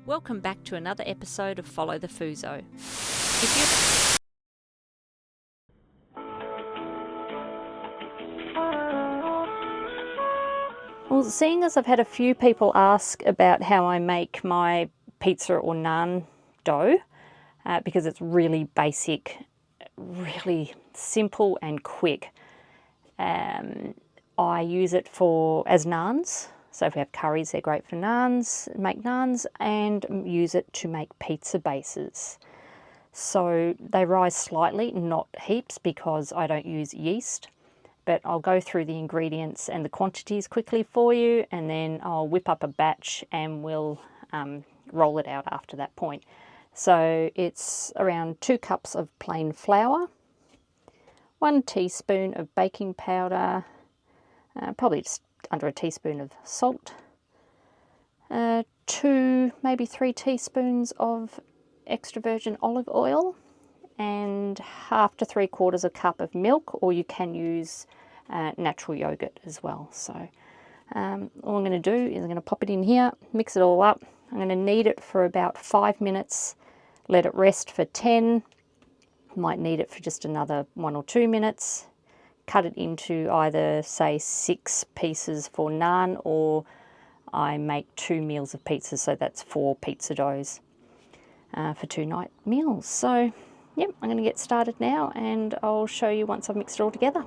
Welcome back to another episode of Follow the Fuso. If Well, seeing as I've had a few people ask about how I make my pizza or naan dough, because it's really basic, really simple and quick. I use it as naans. So if we have curries, they're great for naans, make naans, and use it to make pizza bases. So they rise slightly, not heaps, because I don't use yeast. But I'll go through the ingredients and the quantities quickly for you, and then I'll whip up a batch and we'll roll it out after that point. So it's around 2 cups of plain flour, 1 teaspoon of baking powder, probably just under a teaspoon of salt, 2, maybe 3 teaspoons of extra virgin olive oil, and 1/2 to 3/4 a cup of milk, or you can use natural yogurt as well. So all I'm going to do is I'm going to pop it in here, mix it all up. I'm going to knead it for about 5 minutes, let it rest for 10, might knead it for just another 1 or 2 minutes, cut it into either, say, 6 pieces for naan, or I make 2 meals of pizza, so that's 4 pizza doughs for 2 night meals. So yep, I'm going to get started now and I'll show you once I've mixed it all together.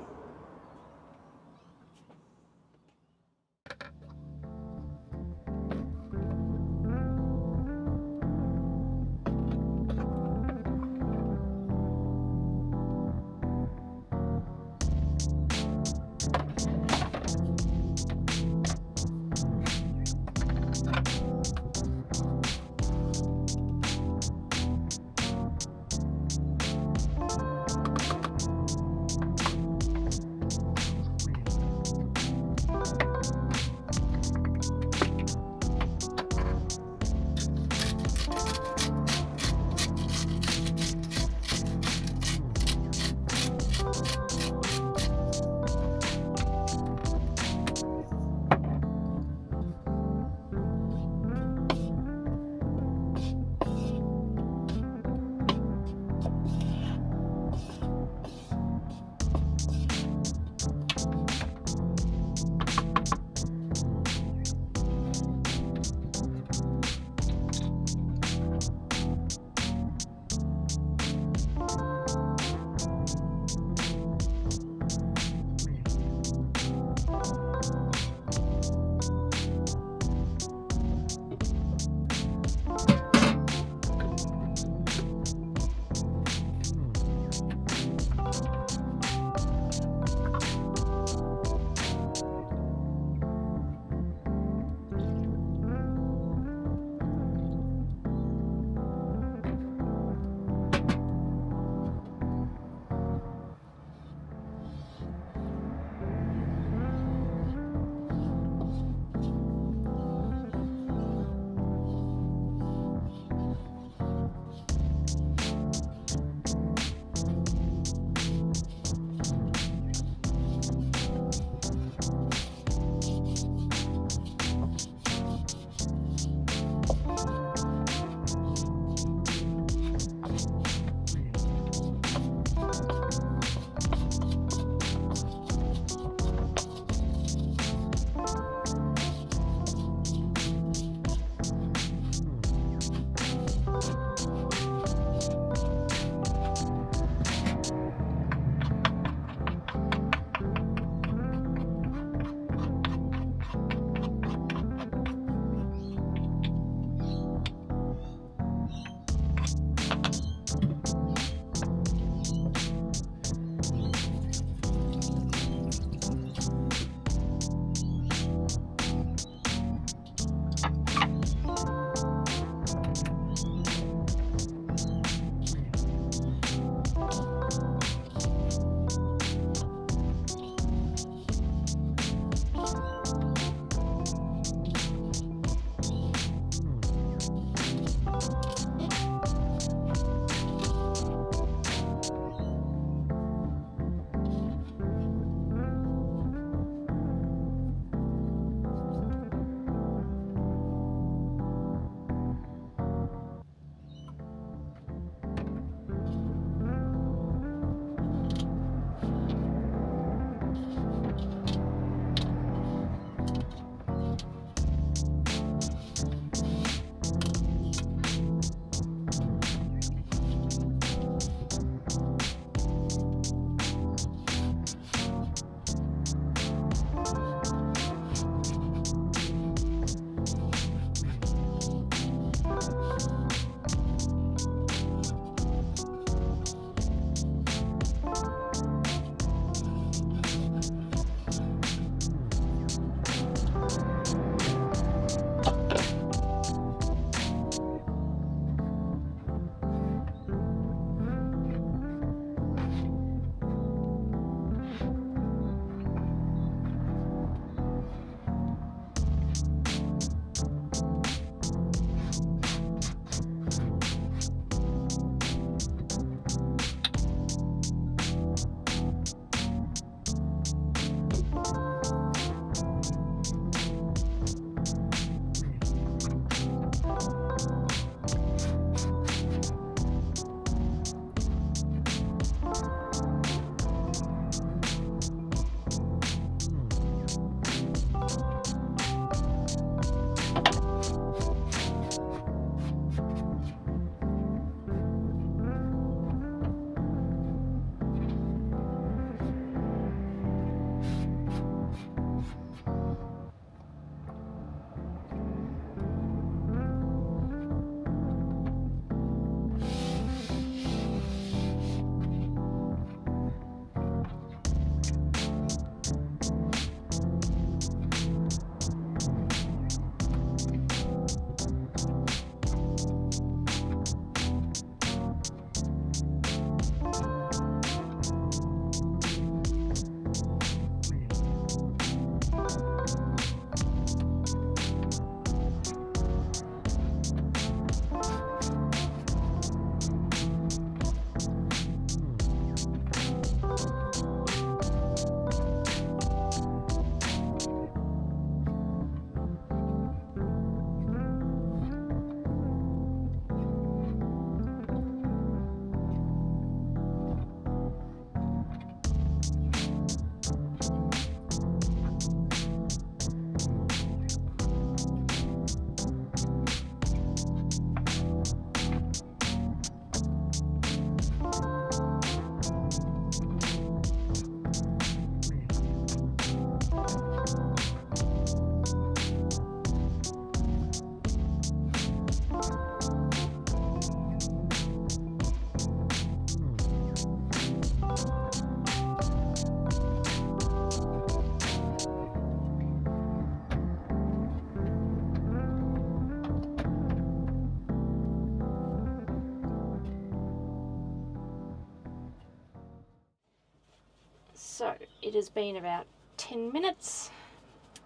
It has been about 10 minutes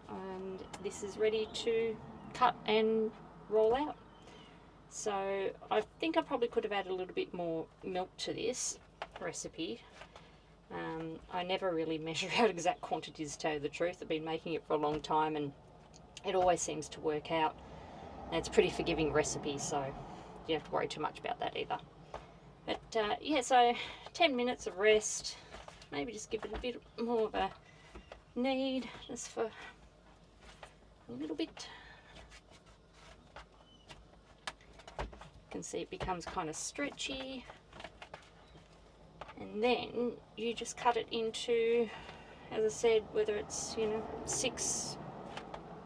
and this is ready to cut and roll out. So I think I probably could have added a little bit more milk to this recipe. I never really measure out exact quantities, to tell you the truth. I've been making it for a long time and it always seems to work out. And it's a pretty forgiving recipe, so you don't have to worry too much about that either. But yeah, so 10 minutes of rest, maybe just give it a bit more of a knead, just for a little bit. You can see it becomes kind of stretchy. And then you just cut it into, as I said, whether it's, 6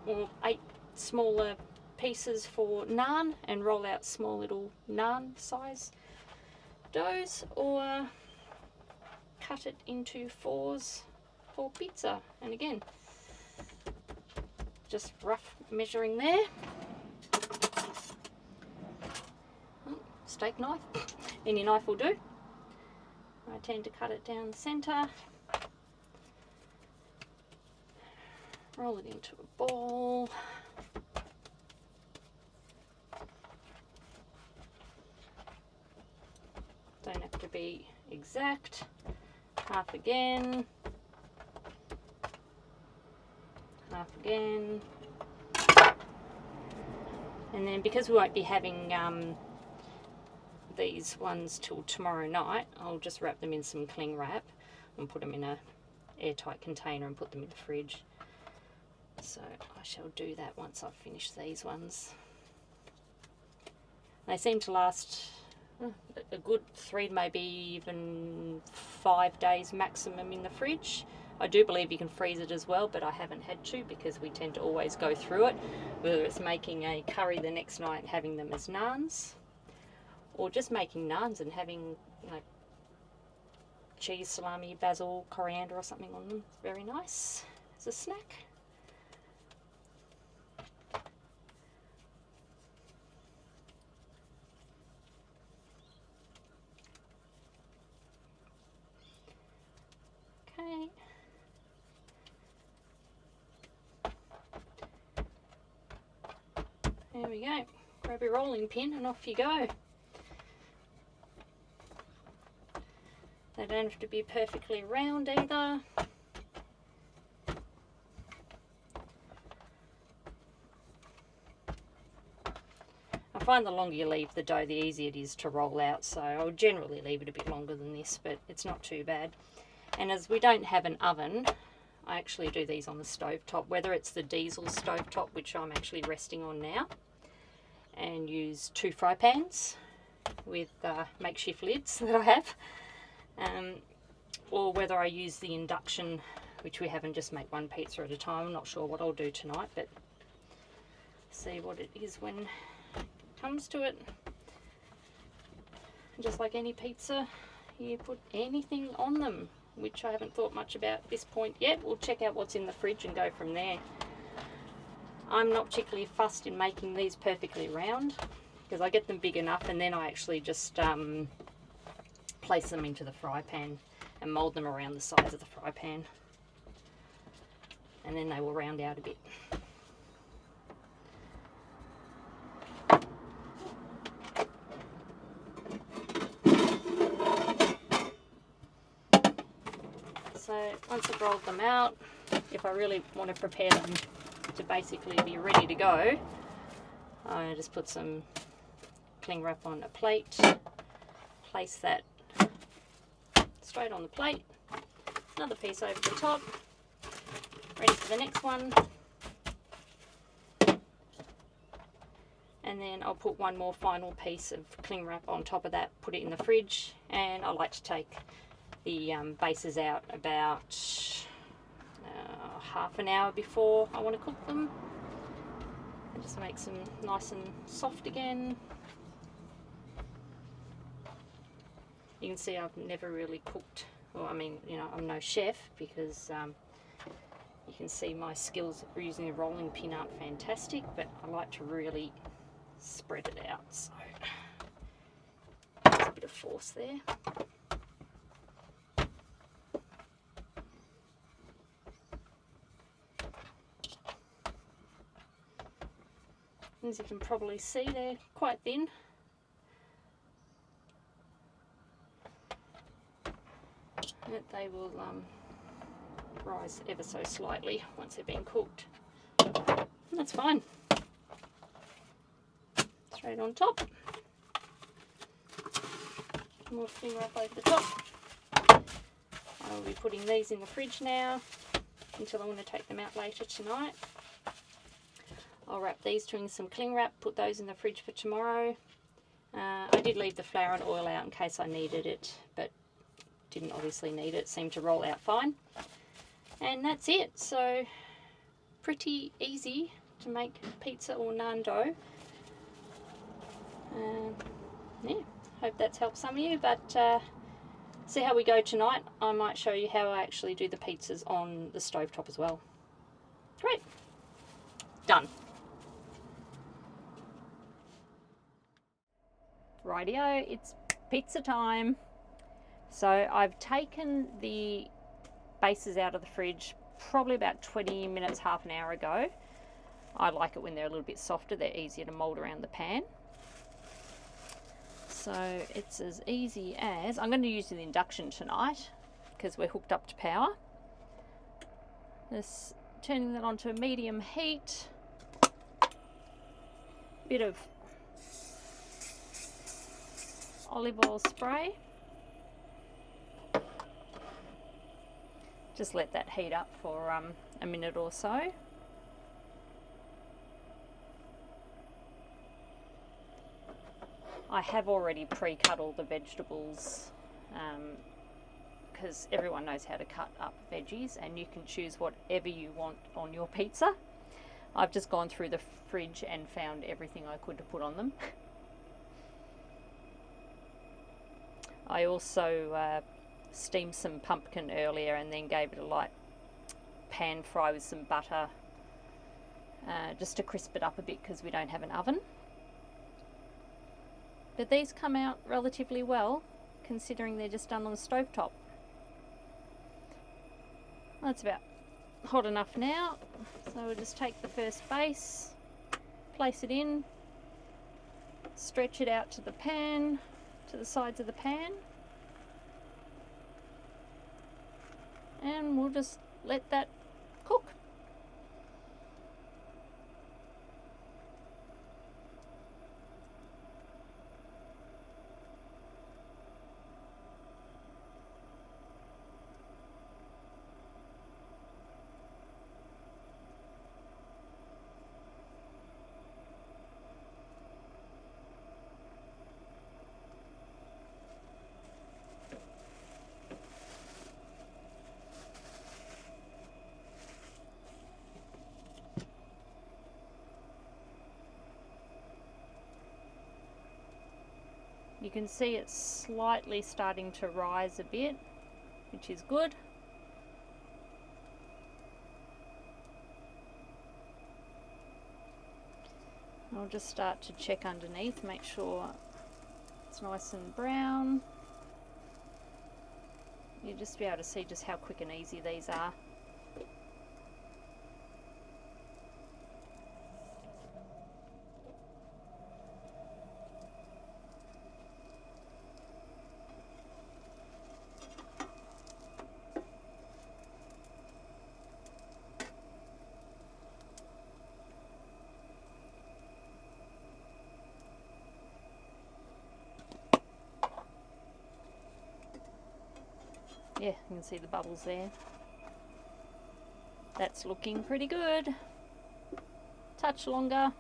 or 8 smaller pieces for naan and roll out small little naan size doughs, or cut it into 4s for pizza. And again, just rough measuring there. Steak knife, any knife will do. I tend to cut it down the centre, roll it into a ball. Don't have to be exact. Half again, half again. And then because we won't be having these ones till tomorrow night, I'll just wrap them in some cling wrap and put them in a airtight container and put them in the fridge. So I shall do that once I've finished these ones. They seem to last a good 3, maybe even 5 days maximum in the fridge. I do believe you can freeze it as well, but I haven't had to because we tend to always go through it, whether it's making a curry the next night and having them as naans, or just making naans and having cheese, salami, basil, coriander or something on them. It's very nice as a snack. Okay. There we go. Grab your rolling pin and off you go. They don't have to be perfectly round either. I find the longer you leave the dough, the easier it is to roll out, so I would generally leave it a bit longer than this, but it's not too bad. And as we don't have an oven, I actually do these on the stovetop, whether it's the diesel stovetop, which I'm actually resting on now, and use 2 fry pans with makeshift lids that I have, or whether I use the induction, which we have, and just make 1 pizza at a time. I'm not sure what I'll do tonight, but see what it is when it comes to it. Just like any pizza, you put anything on them, which I haven't thought much about at this point yet. We'll check out what's in the fridge and go from there. I'm not particularly fussed in making these perfectly round because I get them big enough, and then I actually just place them into the fry pan and mould them around the sides of the fry pan, and then they will round out a bit. So once I've rolled them out, if I really want to prepare them to basically be ready to go, I just put some cling wrap on a plate, place that straight on the plate, another piece over the top, ready for the next one, and then I'll put one more final piece of cling wrap on top of that, put it in the fridge. And I like to take the bases out about half an hour before I want to cook them, and just make them nice and soft again. You can see I've never really cooked, well, I mean, I'm no chef, because you can see my skills of using a rolling pin aren't fantastic, but I like to really spread it out, so there's a bit of force there. As you can probably see, they're quite thin. And they will rise ever so slightly once they've been cooked. And that's fine. Straight on top. More cling wrap over the top. I will be putting these in the fridge now until I want to take them out later tonight. I'll wrap these two in some cling wrap, put those in the fridge for tomorrow. I did leave the flour and oil out in case I needed it, but didn't obviously need it. Seemed to roll out fine. And that's it. So pretty easy to make pizza or naan dough. Yeah, hope that's helped some of you, but see how we go tonight. I might show you how I actually do the pizzas on the stovetop as well. Great. Done. Rightio, it's pizza time. So I've taken the bases out of the fridge probably about 20 minutes, half an hour ago. I like it when they're a little bit softer, they're easier to mould around the pan. So it's as easy as, I'm going to use the induction tonight because we're hooked up to power. Just turning that onto a medium heat. Bit of olive oil spray. Just let that heat up for a minute or so. I have already pre-cut all the vegetables because everyone knows how to cut up veggies, and you can choose whatever you want on your pizza. I've just gone through the fridge and found everything I could to put on them. I also steamed some pumpkin earlier and then gave it a light pan fry with some butter just to crisp it up a bit because we don't have an oven. But these come out relatively well considering they're just done on the stovetop. That's about hot enough now, so we'll just take the first base, place it in, stretch it out to the pan, to the sides of the pan, and we'll just let that cook. You can see it's slightly starting to rise a bit, which is good. I'll just start to check underneath, make sure it's nice and brown. You'll just be able to see just how quick and easy these are. Yeah, you can see the bubbles there. That's looking pretty good. Touch longer.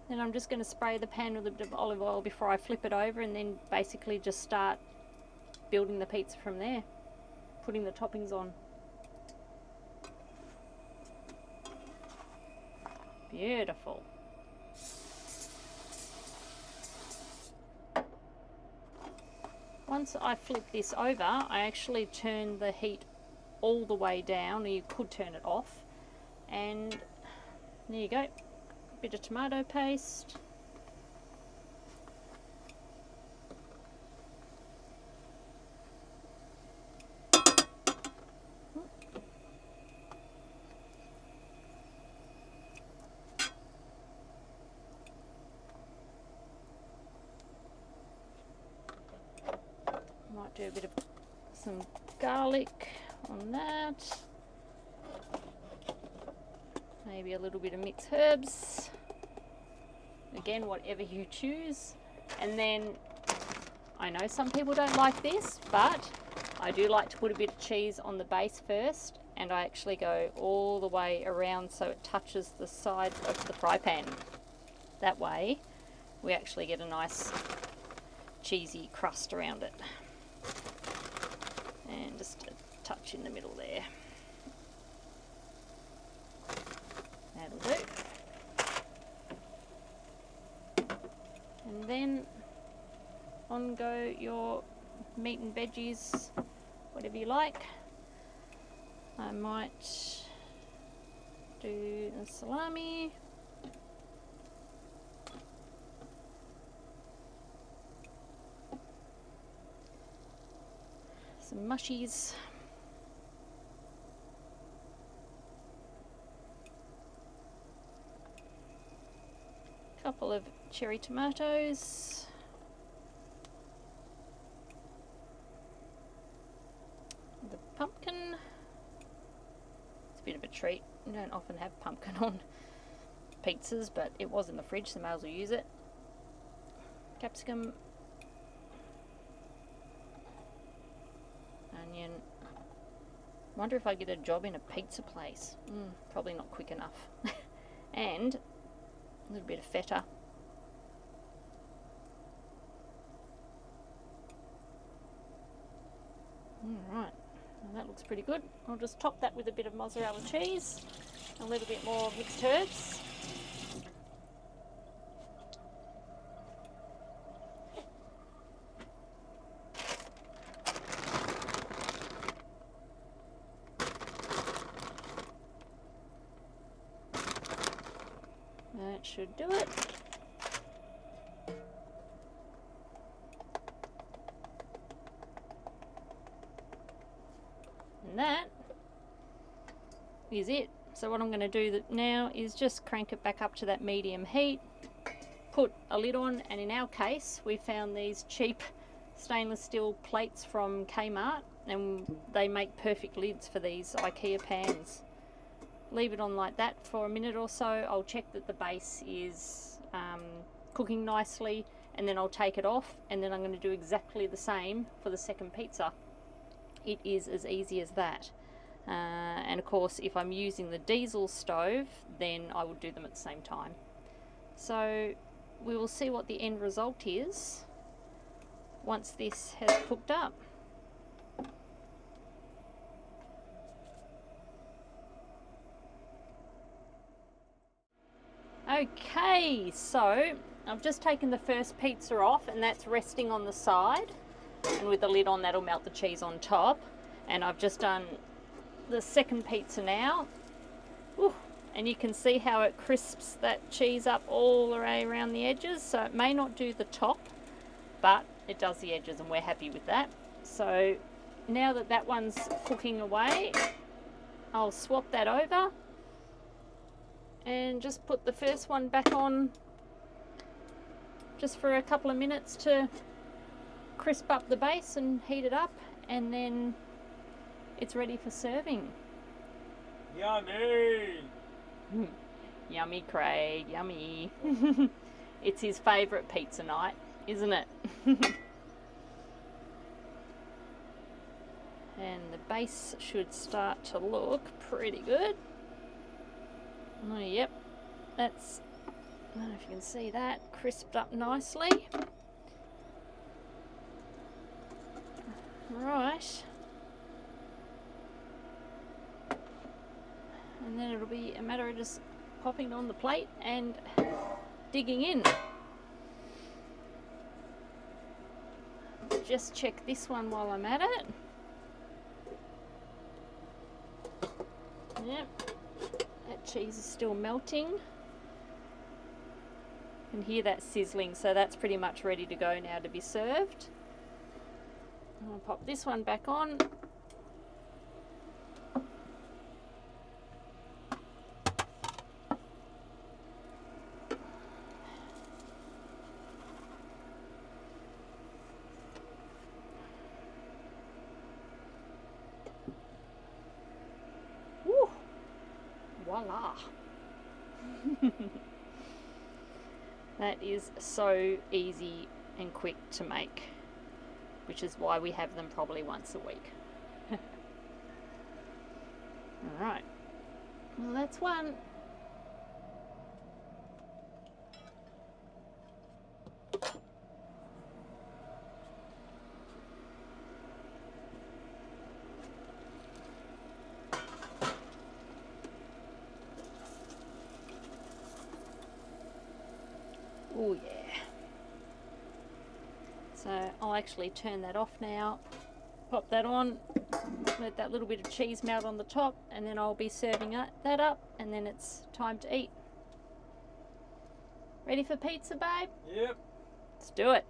Then I'm just going to spray the pan with a bit of olive oil before I flip it over, and then basically just start building the pizza from there, putting the toppings on. Beautiful. Once I flip this over, I actually turn the heat all the way down, or you could turn it off, and there you go. Bit of tomato paste. do a bit of some garlic on that. Maybe a little bit of mixed herbs. Again, whatever you choose. And then, I know some people don't like this, but I do like to put a bit of cheese on the base first, and I actually go all the way around so it touches the side of the fry pan. That way, we actually get a nice cheesy crust around it. And just a touch in the middle there. That'll do. And then on go your meat and veggies, whatever you like. I might do the salami. Some mushies. Couple of cherry tomatoes. The pumpkin. It's a bit of a treat. You don't often have pumpkin on pizzas, but it was in the fridge, so may as well use it. Capsicum. Onion. Wonder if I get a job in a pizza place. Probably not quick enough. And a little bit of feta. Alright, well, that looks pretty good. I'll just top that with a bit of mozzarella cheese, a little bit more mixed herbs. That should do it. And that is it. So what I'm going to do now is just crank it back up to that medium heat, put a lid on, and in our case we found these cheap stainless steel plates from Kmart, and they make perfect lids for these IKEA pans. Leave it on like that for a minute or so. I'll check that the base is cooking nicely, and then I'll take it off, and then I'm going to do exactly the same for the second pizza. It is as easy as that. And of course, if I'm using the diesel stove, then I will do them at the same time. So we will see what the end result is once this has cooked up. Okay, so I've just taken the first pizza off, and that's resting on the side, and with the lid on that'll melt the cheese on top. And I've just done the second pizza now. Ooh, and you can see how it crisps that cheese up all the way around the edges. So it may not do the top, but it does the edges, and we're happy with that. So now that that one's cooking away, I'll swap that over and just put the first one back on just for a couple of minutes to crisp up the base and heat it up, and then it's ready for serving. Yummy! Yummy, Craig, yummy. It's his favourite pizza night, isn't it? And the base should start to look pretty good. Oh, yep, that's, I don't know if you can see that, crisped up nicely. Right. And then it'll be a matter of just popping it on the plate and digging in. Just check this one while I'm at it. Yep. That cheese is still melting. You can hear that sizzling, so that's pretty much ready to go now to be served. I'll pop this one back on. voila. That is so easy and quick to make, which is why we have them probably once a week. Alright, well that's one. Oh yeah. So I'll actually turn that off now, pop that on, let that little bit of cheese melt on the top, and then I'll be serving that up, and then it's time to eat. Ready for pizza, babe? Yep. Let's do it.